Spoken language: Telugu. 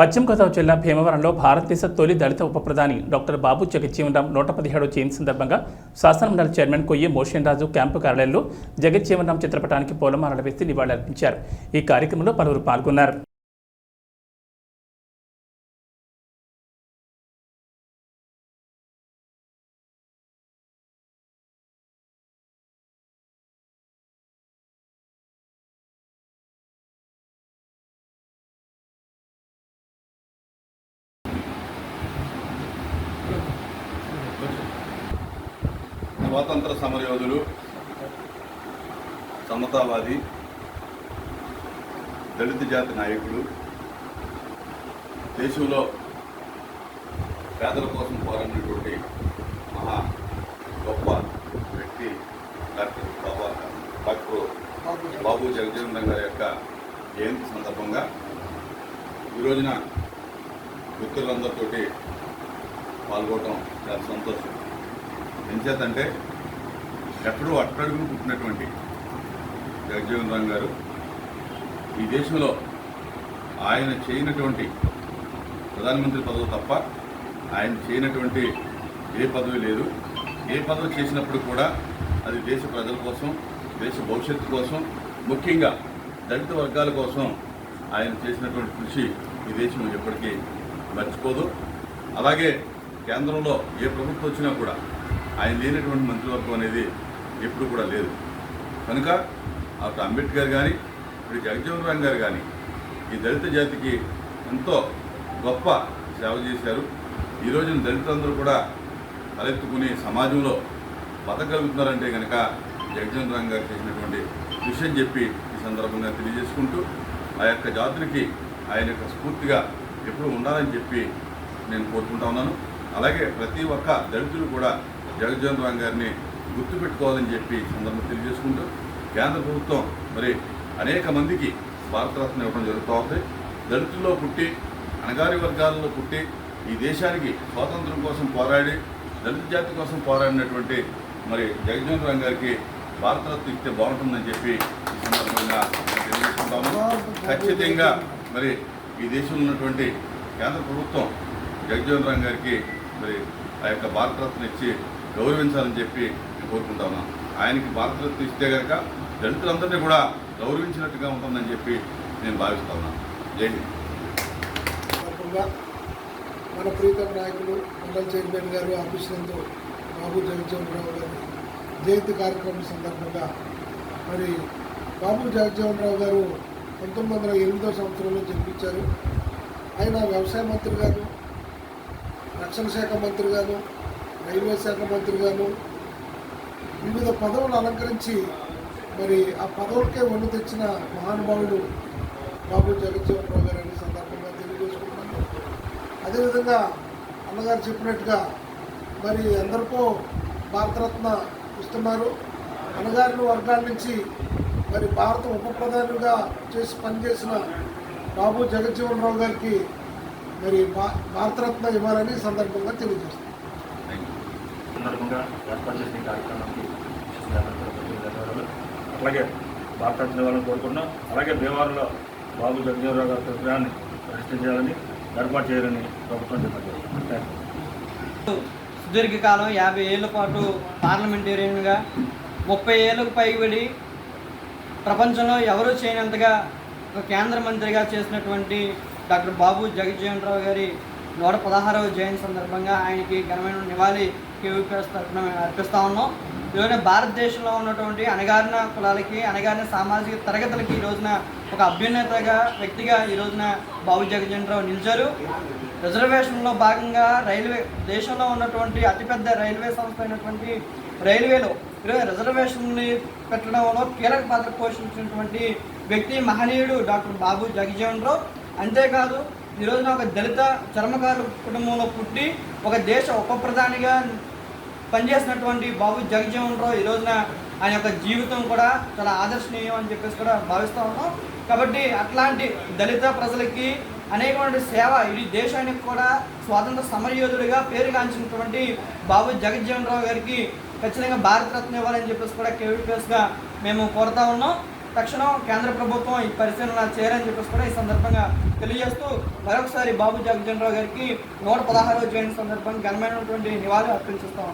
పశ్చిమ గోదావరి జిల్లా భీమవరంలో భారతదేశ తొలి దళిత ఉప ప్రధాని డాక్టర్ బాబు జగజ్జీవన్ 117వ జయంతి సందర్భంగా శాసనమండలి చైర్మన్ కొయ్యి మోషన్ రాజు క్యాంపు కార్యాలయంలో జగజ్జీవన్ చిత్రపటానికి పూలమాలలు వేసి నివాళులర్పించారు. ఈ కార్యక్రమంలో పలువురు పాల్గొన్నారు. స్వాతంత్ర సమరయోధులు, సమతావాది, దళిత జాతి నాయకుడు, దేశంలో పేదల కోసం పోరాడినటువంటి మహా గొప్ప వ్యక్తి డాక్టర్ బాబు జగజ్జీవన్ గారి యొక్క జయంతి సందర్భంగా ఈ రోజున మిత్రులందరితోటి పాల్గొనడం చాలా సంతోషం. ఎంచేతంటే ఎప్పుడూ అట్టడుగును పుట్టినటువంటి జగజ్జీవన్ గారు ఈ దేశంలో ఆయన చేయనటువంటి ప్రధానమంత్రి పదవి తప్ప ఆయన చేయనటువంటి ఏ పదవి లేదు. ఏ పదవి చేసినప్పుడు కూడా అది దేశ ప్రజల కోసం, దేశ భవిష్యత్తు కోసం, ముఖ్యంగా దళిత వర్గాల కోసం ఆయన చేసినటువంటి కృషి ఈ దేశం ఎప్పటికీ మర్చిపోదు. అలాగే కేంద్రంలో ఏ ప్రభుత్వం వచ్చినా కూడా ఆయన లేనటువంటి మంత్రివర్గం అనేది ఎప్పుడు కూడా లేదు. కనుక అప్పుడు అంబేద్కర్ కానీ ఇప్పుడు జగజ్జీవన్ గారు కానీ ఈ దళిత జాతికి ఎంతో గొప్ప సేవ చేశారు. ఈ రోజున దళితులందరూ కూడా తలెత్తుకుని సమాజంలో బతకగలుగుతున్నారంటే కనుక జగజ్జీవన్ గారు చేసినటువంటి విషయం చెప్పి ఈ సందర్భంగా తెలియజేసుకుంటూ ఆ యొక్క జాతులకి ఆయన యొక్క స్ఫూర్తిగా ఎప్పుడు ఉండాలని చెప్పి నేను కోరుకుంటా ఉన్నాను. అలాగే ప్రతి ఒక్క దళితులు కూడా జగజ్జీవన్ గారిని గుర్తుపెట్టుకోవాలని చెప్పి సందర్భంగా తెలియజేసుకుంటూ కేంద్ర ప్రభుత్వం మరి అనేక మందికి భారతరత్న ఇవ్వడం జరుగుతూ ఉంది. దళితుల్లో పుట్టి, అణగారి వర్గాలలో పుట్టి ఈ దేశానికి స్వాతంత్రం కోసం పోరాడి, దళిత జాతి కోసం పోరాడినటువంటి మరి జగజ్జీవన్ గారికి భారతరత్న ఇస్తే బాగుంటుందని చెప్పి ఈ సందర్భంగా తెలియజేసుకుంటాము. ఖచ్చితంగా మరి ఈ దేశంలో ఉన్నటువంటి కేంద్ర ప్రభుత్వం జగజ్జీవన్ గారికి మరి ఆ యొక్క భారతరత్న ఇచ్చి గౌరవించాలని చెప్పి నేను కోరుకుంటా ఉన్నాను. ఆయనకి భారతరత్న ఇస్తే కనుక దళితులందరినీ కూడా గౌరవించినట్టుగా ఉంటుందని చెప్పి నేను భావిస్తా ఉన్నాను. జై హింద్. మన ప్రీతం నాయకులు మండల చైర్మన్ గారు ఆఫీస్ నందు బాబు జగజ్జీవన్ రావు గారి జయంతి కార్యక్రమం సందర్భంగా మరి బాబు జగజ్జీవన్ రావు గారు 1908వ సంవత్సరంలో జన్మించారు. ఆయన వ్యవసాయ మంత్రి గాను, రక్షణ శాఖ మంత్రి గాను, రైల్వే శాఖ మంత్రి గాను వివిధ పదవులు అలంకరించి మరి ఆ పదవులకే వన్ను తెచ్చిన మహానుభావుడు బాబు జగజ్జీవన్ రావు గారు అనే సందర్భంగా తెలియజేసుకుంటున్నాను. అదేవిధంగా అన్నగారు చెప్పినట్టుగా మరి ఎందరికో భారతరత్న ఇస్తున్నారు. అన్నగారిని వర్గాల నుంచి మరి భారత ఉప ప్రధానిగా చేసి పనిచేసిన బాబు జగజ్జీవన్ రావు గారికి మరి భారతరత్న ఇవ్వాలని సందర్భంగా తెలియజేస్తాం. సందర్భంగా ఏర్పాటు చేసిన కార్యక్రమానికి అలాగే భారతరత్న ఇవ్వాలని కోరుకున్నాం. అలాగే భీమవరంలో బాబు జగజ్జీవన్ రావు గారి విగ్రహాన్ని ప్రతిష్ఠించాలని ఏర్పాటు చేయాలని ప్రభుత్వం చెప్పారు. సుదీర్ఘకాలం 50 ఏళ్ల పాటు పార్లమెంటేరియన్గా 30 ఏళ్లకు పైబడి ప్రపంచంలో ఎవరూ చేయనంతగా ఒక కేంద్ర మంత్రిగా చేసినటువంటి డాక్టర్ బాబు జగజ్జీవన్ రావు గారి 116వ జయంతి సందర్భంగా ఆయనకి ఘనమైన నివాళి కేవీపీఎస్ తరఫున అర్పిస్తూ ఉన్నాం. ఈరోజున భారతదేశంలో ఉన్నటువంటి అణగారిన కులాలకి, అణగారిన సామాజిక తరగతులకి ఈ రోజున ఒక అభ్యున్నతగా వ్యక్తిగా ఈ రోజున బాబు జగజ్జీవన్ రావు నిలిచారు. రిజర్వేషన్లో భాగంగా దేశంలో ఉన్నటువంటి అతిపెద్ద రైల్వే సంస్థ అయినటువంటి రైల్వేలో ఈరోజు రిజర్వేషన్ని పెట్టడంలో కీలక పాత్ర పోషించినటువంటి వ్యక్తి మహనీయుడు డాక్టర్ బాబు జగజ్జీవన్ రావు. అంతేకాదు ఈ రోజున ఒక దళిత చర్మకారు కుటుంబంలో పుట్టి ఒక దేశ ఉప ప్రధానిగా పనిచేసినటువంటి బాబు జగజ్జీవన్ రావు ఈ రోజున ఆయన యొక్క జీవితం కూడా చాలా ఆదర్శనీయం అని చెప్పేసి కూడా భావిస్తూ ఉన్నాం. కాబట్టి అట్లాంటి దళిత ప్రజలకి అనేకమైన సేవ ఈ దేశానికి కూడా స్వాతంత్ర సమరయోధుడిగా పేరుగాంచినటువంటి బాబు జగజ్జీవన్ రావు గారికి ఖచ్చితంగా భారతరత్న ఇవ్వాలని చెప్పేసి కూడా కేవీపీఎస్గా మేము కోరుతా ఉన్నాం. తక్షణం కేంద్ర ప్రభుత్వం ఈ పరిశీలన చేయాలని చెప్పేసి కూడా ఈ సందర్భంగా తెలియజేస్తూ మరొకసారి బాబు జగజ్జీవన్ రావు గారికి 116వ జయంతి సందర్భంగా ఘనమైనటువంటి నివాళులు అర్పించుస్తాం.